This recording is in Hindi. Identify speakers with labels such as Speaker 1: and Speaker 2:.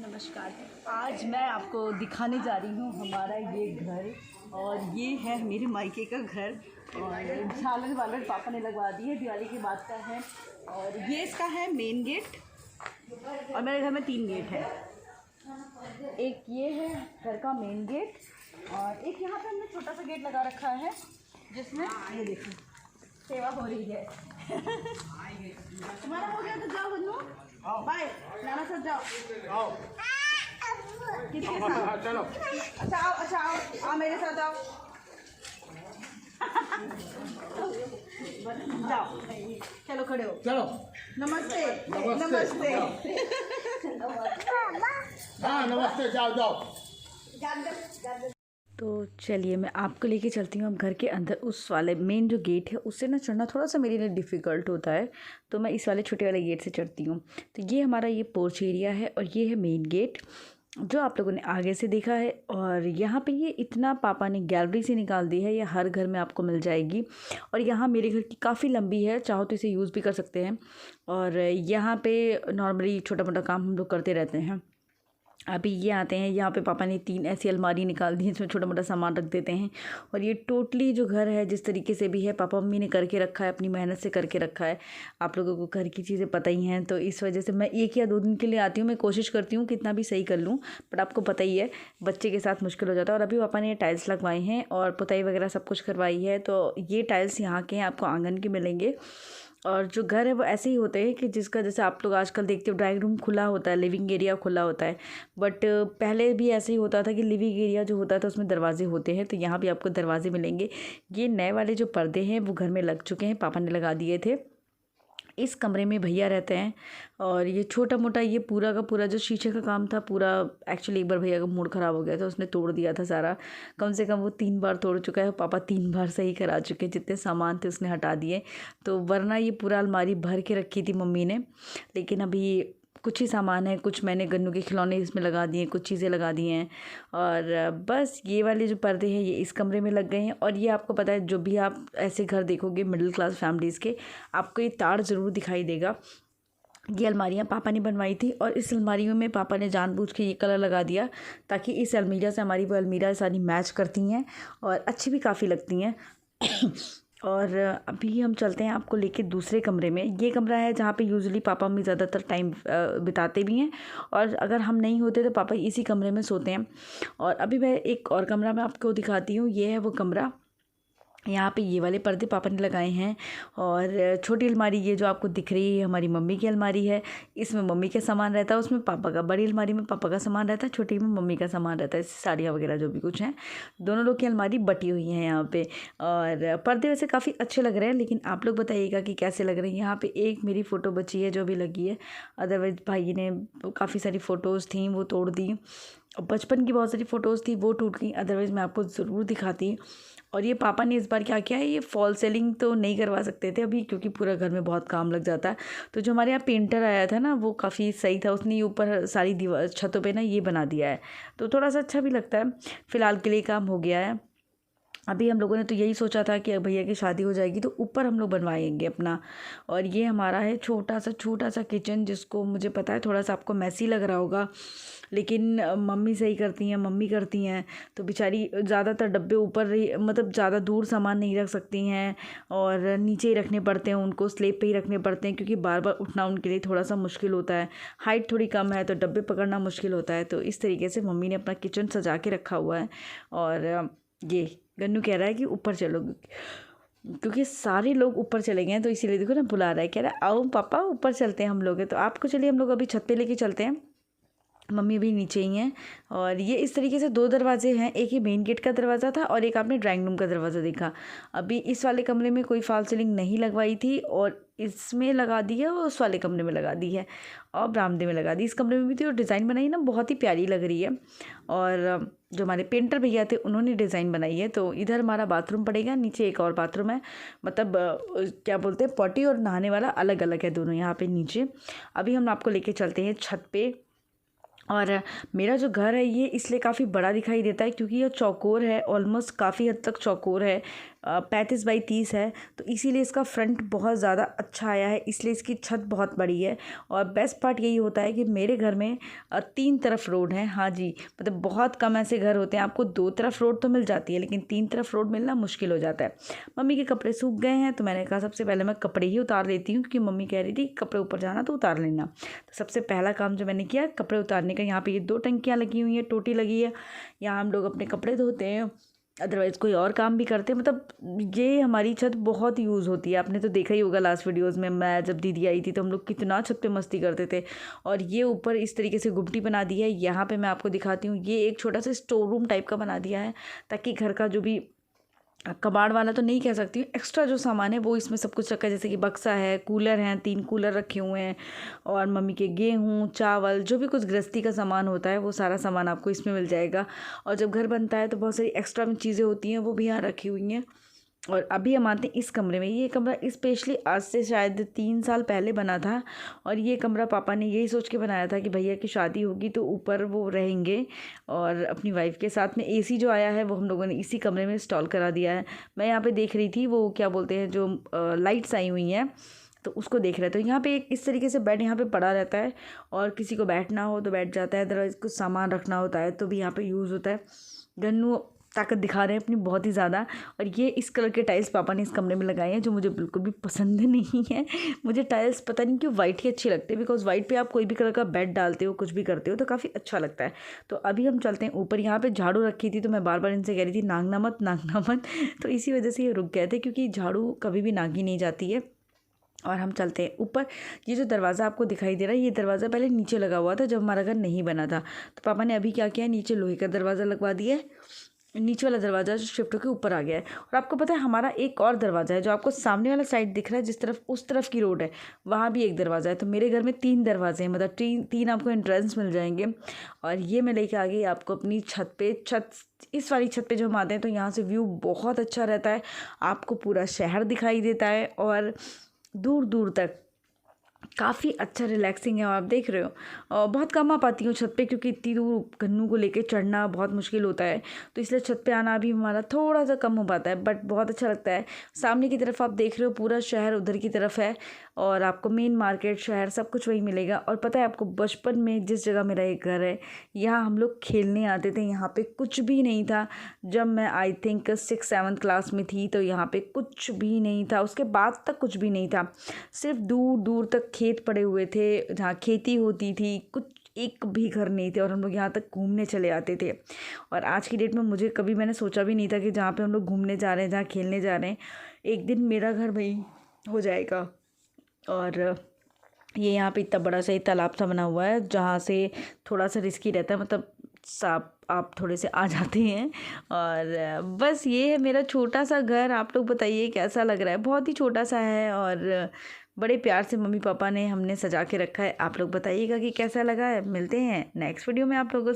Speaker 1: नमस्कार। आज मैं आपको दिखाने जा रही हूँ हमारा ये घर, और ये है मेरे मायके का घर। और झालर वालर पापा ने लगवा दी है, दिवाली के बाद का है। और ये इसका है मेन गेट, और मेरे घर में 3 गेट है। एक ये है घर का मेन गेट, और एक यहाँ पे हमने छोटा सा गेट लगा रखा है जिसमें ये देखो सेवा हो रही है। तुम्हारा हो गया तो जाओ बन्नू, बाय नाना साथ जाओ। किसके साथ? चलो। अच्छा आओ मेरे साथ आओ। जाओ, चलो खड़े हो। चलो। नमस्ते नमस्ते।
Speaker 2: हाँ नमस्ते, जाओ।
Speaker 1: तो चलिए मैं आपको लेके चलती हूँ अब घर के अंदर। उस वाले मेन जो गेट है उससे ना चढ़ना थोड़ा सा मेरे लिए डिफ़िकल्ट होता है, तो मैं इस वाले छोटे वाले गेट से चढ़ती हूँ। तो ये हमारा ये पोर्च एरिया है, और ये है मेन गेट जो आप लोगों ने आगे से देखा है। और यहाँ पे ये इतना पापा ने गैलरी से निकाल दी है, ये हर घर में आपको मिल जाएगी। और यहाँ मेरे घर की काफ़ी लंबी है, चाहो तो इसे यूज़ भी कर सकते हैं। और यहाँ पे नॉर्मली छोटा मोटा काम हम लोग करते रहते हैं। अभी ये आते हैं, यहाँ पे पापा ने 3 ऐसी अलमारी निकाल दी है, इसमें छोटा मोटा सामान रख देते हैं। और ये टोटली जो घर है जिस तरीके से भी है पापा मम्मी ने करके रखा है, अपनी मेहनत से करके रखा है। आप लोगों को घर की चीज़ें पता ही हैं, तो इस वजह से मैं 1 या 2 दिन के लिए आती हूँ। मैं कोशिश करती हूँ कितना भी सही कर लूँ, बट आपको पता ही है बच्चे के साथ मुश्किल हो जाता है। और अभी पापा ने टाइल्स लगवाई हैं और पुताई वगैरह सब कुछ करवाई है, तो ये टाइल्स यहाँ के हैं, आपको आंगन के मिलेंगे। और जो घर है वो ऐसे ही होते हैं कि जिसका जैसे आप लोग आजकल देखते हो ड्राइंग रूम खुला होता है, लिविंग एरिया खुला होता है, बट पहले भी ऐसे ही होता था कि लिविंग एरिया जो होता था उसमें दरवाजे होते हैं। तो यहाँ भी आपको दरवाजे मिलेंगे। ये नए वाले जो पर्दे हैं वो घर में लग चुके हैं, पापा ने लगा दिए थे। इस कमरे में भैया रहते हैं। और ये छोटा मोटा ये पूरा का पूरा जो शीशे का काम था पूरा, एक्चुअली एक बार भैया का मूड ख़राब हो गया था, उसने तोड़ दिया था सारा। कम से कम वो 3 बार तोड़ चुका है, पापा 3 बार सही करा चुके हैं। जितने सामान थे उसने हटा दिए। तो वरना ये पूरा अलमारी भर के रखी थी मम्मी ने, लेकिन अभी कुछ ही सामान है, कुछ मैंने गन्नू के खिलौने इसमें लगा दिए, कुछ चीज़ें लगा दी हैं। और बस ये वाले जो पर्दे हैं ये इस कमरे में लग गए हैं। और ये आपको पता है, जो भी आप ऐसे घर देखोगे मिडिल क्लास फैमिलीज़ के, आपको ये तार ज़रूर दिखाई देगा। ये अलमारियाँ पापा ने बनवाई थी, और इस अलमारियों में पापा ने जानबूझ के ये कलर लगा दिया ताकि इस अलमीरा से हमारी वो अलमीरा सारी मैच करती हैं और अच्छी भी काफ़ी लगती हैं। और अभी हम चलते हैं आपको लेके दूसरे कमरे में। ये कमरा है जहाँ पे यूजुअली पापा मम्मी ज़्यादातर टाइम बिताते भी हैं, और अगर हम नहीं होते तो पापा इसी कमरे में सोते हैं। और अभी मैं एक और कमरा मैं आपको दिखाती हूँ। ये है वो कमरा, यहाँ पे ये वाले पर्दे पापा ने लगाए हैं। और छोटी अलमारी ये जो आपको दिख रही है हमारी मम्मी की अलमारी है, इसमें मम्मी का सामान रहता है, उसमें पापा का। बड़ी अलमारी में पापा का सामान रहता है, छोटी में मम्मी का सामान रहता है, साड़ियाँ वगैरह जो भी कुछ हैं। दोनों लोग की अलमारी बटी हुई है यहाँ पे। और पर्दे वैसे काफ़ी अच्छे लग रहे हैं, लेकिन आप लोग बताइएगा कि कैसे लग रहे हैं। यहाँ पर एक मेरी फ़ोटो बची है जो भी लगी है, अदरवाइज़ भाई ने काफ़ी सारी फ़ोटोज़ थी वो तोड़ दी। बचपन की बहुत सारी फ़ोटोज़ थी वो टूट गई, अदरवाइज़ मैं आपको ज़रूर दिखाती। और ये पापा ने इस बार क्या किया है, ये फॉल सीलिंग तो नहीं करवा सकते थे अभी क्योंकि पूरा घर में बहुत काम लग जाता है। तो जो हमारे यहाँ पेंटर आया था ना वो काफ़ी सही था, उसने ये ऊपर सारी दीवार छतों पे ना ये बना दिया है, तो थोड़ा सा अच्छा भी लगता है। फ़िलहाल के लिए काम हो गया है। अभी हम लोगों ने तो यही सोचा था कि भैया की शादी हो जाएगी तो ऊपर हम लोग बनवाएंगे अपना। और ये हमारा है छोटा सा किचन, जिसको मुझे पता है थोड़ा सा आपको मैसी लग रहा होगा, लेकिन मम्मी सही करती हैं, मम्मी करती हैं। तो बेचारी ज़्यादातर डब्बे ऊपर मतलब ज़्यादा दूर सामान नहीं रख सकती हैं, और नीचे ही रखने पड़ते हैं उनको, स्लेब पे ही रखने पड़ते हैं क्योंकि बार बार उठना उनके लिए थोड़ा सा मुश्किल होता है। हाइट थोड़ी कम है तो डब्बे पकड़ना मुश्किल होता है। तो इस तरीके से मम्मी ने अपना किचन सजा के रखा हुआ है। और ये गन्नू कह रहा है कि ऊपर चलो, क्योंकि सारे लोग ऊपर चले गए हैं, तो इसीलिए देखो ना बुला रहा है, कह रहा है आओ पापा ऊपर चलते हैं हम लोग। तो आपको चलिए हम लोग अभी छत पे लेके चलते हैं, मम्मी भी नीचे ही हैं। और ये इस तरीके से 2 दरवाजे हैं, एक ही मेन गेट का दरवाज़ा था और एक आपने ड्राइंग रूम का दरवाज़ा देखा। अभी इस वाले कमरे में कोई फॉल सीलिंग नहीं लगवाई थी, और इसमें लगा दी है और उस वाले कमरे में लगा दी है और बरामदे में लगा दी। इस कमरे में भी जो डिज़ाइन बनाई ना बहुत ही प्यारी लग रही है। और जो हमारे पेंटर भैया थे उन्होंने डिज़ाइन बनाई है। तो इधर हमारा बाथरूम पड़ेगा, नीचे एक और बाथरूम है, मतलब क्या बोलते हैं, पॉटी और नहाने वाला अलग अलग है दोनों यहाँ पे नीचे। अभी हम आपको लेके चलते हैं छत पे। और मेरा जो घर है ये इसलिए काफ़ी बड़ा दिखाई देता है क्योंकि ये चौकोर है, ऑलमोस्ट काफ़ी हद तक चौकोर है, 35 बाई 30 है। तो इसीलिए इसका फ्रंट बहुत ज़्यादा अच्छा आया है, इसलिए इसकी छत बहुत बड़ी है। और बेस्ट पार्ट यही होता है कि मेरे घर में 3 तरफ रोड है। हाँ जी, मतलब बहुत कम ऐसे घर होते हैं आपको 2 तरफ रोड तो मिल जाती है, लेकिन 3 तरफ रोड मिलना मुश्किल हो जाता है। मम्मी के कपड़े सूख गए हैं तो मैंने कहा सबसे पहले मैं कपड़े ही उतार लेती हूँ, क्योंकि मम्मी कह रही थी कपड़े ऊपर जाना तो उतार लेना। तो सबसे पहला काम जो मैंने किया कपड़े उतारने का। यहाँ पे ये 2 टंकियाँ लगी हुई हैं, टोटी लगी है, यहाँ हम लोग अपने कपड़े धोते हैं, अदरवाइज़ कोई और काम भी करते हैं। मतलब ये हमारी छत बहुत यूज़ होती है। आपने तो देखा ही होगा लास्ट वीडियोज़ में, मैं जब दीदी आई थी तो हम लोग कितना छत पे मस्ती करते थे। और ये ऊपर इस तरीके से गुमटी बना दी है। यहाँ पे मैं आपको दिखाती हूँ, ये एक छोटा सा स्टोर रूम टाइप का बना दिया है, ताकि घर का जो भी कबाड़ वाला तो नहीं कह सकती हूँ, एक्स्ट्रा जो सामान है वो इसमें सब कुछ रखा है। जैसे कि बक्सा है, कूलर हैं, 3 कूलर रखे हुए हैं, और मम्मी के गेहूँ, चावल, जो भी कुछ गृहस्थी का सामान होता है वो सारा सामान आपको इसमें मिल जाएगा। और जब घर बनता है तो बहुत सारी एक्स्ट्रा में चीज़ें होती हैं, वो भी यहाँ रखी हुई हैं। और अभी हम आते हैं इस कमरे में। ये कमरा स्पेशली आज से शायद 3 साल पहले बना था। और ये कमरा पापा ने यही सोच के बनाया था कि भैया की शादी होगी तो ऊपर वो रहेंगे, और अपनी वाइफ के साथ में एसी जो आया है वो हम लोगों ने इसी कमरे में इंस्टॉल करा दिया है। मैं यहाँ पे देख रही थी वो क्या बोलते हैं, जो लाइट्स आई हुई हैं, तो उसको देख रहे थे। तो यहाँ पे एक इस तरीके से बेड यहाँ पे पड़ा रहता है, और किसी को बैठना हो तो बैठ जाता है, अदरवाइज़ कुछ सामान रखना होता है तो भी यहाँ पे यूज़ होता है। गन्नू ताकत दिखा रहे हैं अपनी बहुत ही ज़्यादा। और ये इस कलर के टाइल्स पापा ने इस कमरे में लगाए हैं, जो मुझे बिल्कुल भी पसंद नहीं है। मुझे टाइल्स पता नहीं क्यों वाइट ही अच्छी लगती है, बिकॉज वाइट पे आप कोई भी कलर का बेड डालते हो, कुछ भी करते हो तो काफ़ी अच्छा लगता है। तो अभी हम चलते हैं ऊपर। यहाँ पे झाड़ू रखी थी तो मैं बार बार इनसे कह रही थी नागना मत, नागना मत। तो इसी वजह से ये रुक गए थे, क्योंकि झाड़ू कभी भी नागी नहीं जाती है। और हम चलते हैं ऊपर। ये जो दरवाज़ा आपको दिखाई दे रहा है, ये दरवाज़ा पहले नीचे लगा हुआ था जब हमारा घर नहीं बना था। तो पापा ने अभी क्या किया, नीचे लोहे का दरवाज़ा लगवा दिया है, नीचे वाला दरवाज़ा जो शिफ्ट होकर ऊपर आ गया है। और आपको पता है हमारा एक और दरवाज़ा है जो आपको सामने वाला साइड दिख रहा है, जिस तरफ उस तरफ की रोड है वहाँ भी एक दरवाज़ा है। तो मेरे घर में 3 दरवाजे हैं, मतलब 3 आपको एंट्रेंस मिल जाएंगे। और ये मैं लेके आ गई आपको अपनी छत पे। इस वाली छत पे जो हम आते हैं तो यहाँ से व्यू बहुत अच्छा रहता है, आपको पूरा शहर दिखाई देता है, और दूर दूर तक काफ़ी अच्छा रिलैक्सिंग है। और आप देख रहे हो, बहुत कम आ पाती हूँ छत पे, क्योंकि इतनी दूर गन्नू को लेके चढ़ना बहुत मुश्किल होता है, तो इसलिए छत पे आना भी हमारा थोड़ा सा कम हो पाता है, बट बहुत अच्छा लगता है। सामने की तरफ आप देख रहे हो पूरा शहर उधर की तरफ है, और आपको मेन मार्केट, शहर सब कुछ वही मिलेगा। और पता है आपको, बचपन में जिस जगह मेरा एक घर है, यहाँ हम लोग खेलने आते थे। यहाँ पे कुछ भी नहीं था जब मैं आई थिंक 6-7 क्लास में थी, तो यहाँ पे कुछ भी नहीं था। उसके बाद तक कुछ भी नहीं था, सिर्फ दूर दूर तक खेत पड़े हुए थे जहाँ खेती होती थी, कुछ एक भी घर नहीं थे, और हम लोग यहाँ तक घूमने चले आते थे। और आज की डेट में मुझे कभी मैंने सोचा भी नहीं था कि जहाँ पे हम लोग घूमने जा रहे हैं, जहाँ खेलने जा रहे हैं, एक दिन मेरा घर वही हो जाएगा। और ये यहाँ पे इतना बड़ा सा एक तालाब सा बना हुआ है, जहाँ से थोड़ा सा रिस्की रहता है, मतलब सांप आप थोड़े से आ जाते हैं। और बस ये है मेरा छोटा सा घर। आप लोग बताइए कैसा लग रहा है, बहुत ही छोटा सा है, और बड़े प्यार से मम्मी पापा ने हमने सजा के रखा है। आप लोग बताइएगा कि कैसा लगा है। मिलते हैं नेक्स्ट वीडियो में आप लोगों से।